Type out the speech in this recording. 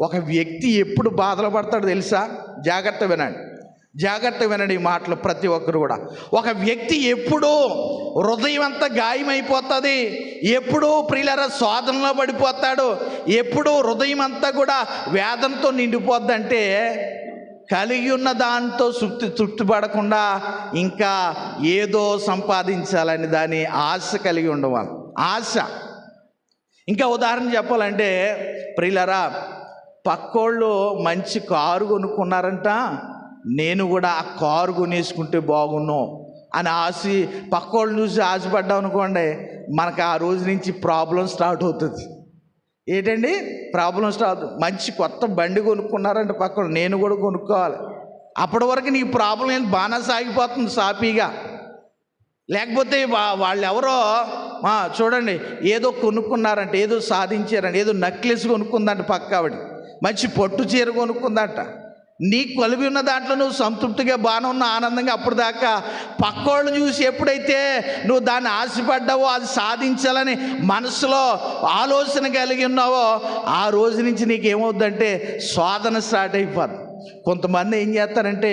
ఒక వ్యక్తి ఎప్పుడు బాధలు పడతాడో తెలుసా? జాగ్రత్త వినండి, జాగ్రత్త వినండి ఈ మాటలు ప్రతి ఒక్కరు కూడా. ఒక వ్యక్తి ఎప్పుడూ హృదయం అంతా గాయమైపోతుంది, ఎప్పుడూ ప్రియులారా శోధనలో పడిపోతాడు, ఎప్పుడూ హృదయం అంతా కూడా వేదనతో నిండిపోద్దంటే కలిగి ఉన్న దాంతో తృప్తిపడకుండా ఇంకా ఏదో సంపాదించాలని దాని ఆశ కలిగి ఉండవాలి. ఆశ. ఇంకా ఉదాహరణ చెప్పాలంటే ప్రియులారా, పక్కోళ్ళు మంచి కారు కొనుక్కున్నారంట, నేను కూడా ఆ కారు కొనేసుకుంటే బాగున్ను అని పక్కోళ్ళు చూసి ఆశపడ్డాం అనుకోండి, మనకు ఆ రోజు నుంచి ప్రాబ్లం స్టార్ట్ అవుతుంది. ఏంటండి ప్రాబ్లం స్టార్ట్? మంచి కొత్త బండి కొనుక్కున్నారంటే పక్కన, నేను కూడా కొనుక్కోవాలి. అప్పటి వరకు నీ ప్రాబ్లం ఏంటి? బాగా సాగిపోతుంది సాఫీగా. లేకపోతే వాళ్ళు ఎవరో చూడండి, ఏదో కొనుక్కున్నారంట, ఏదో సాధించారంట, ఏదో నెక్లెస్ కొనుక్కుందంట పక్క ఆవిడ, మంచి పట్టు చీర కొనుక్కుందంట. నీ కలిగి ఉన్న దాంట్లో నువ్వు సంతృప్తిగా బాగానే ఉన్న ఆనందంగా అప్పుడు దాకా పక్కోళ్ళు చూసి ఎప్పుడైతే నువ్వు దాన్ని ఆశపడ్డావో, అది సాధించాలని మనసులో ఆలోచన కలిగి ఉన్నావో, ఆ రోజు నుంచి నీకేమవుద్దంటే శోధన స్టార్ట్ అయిపోద్ది. కొంతమంది ఏం చేస్తారంటే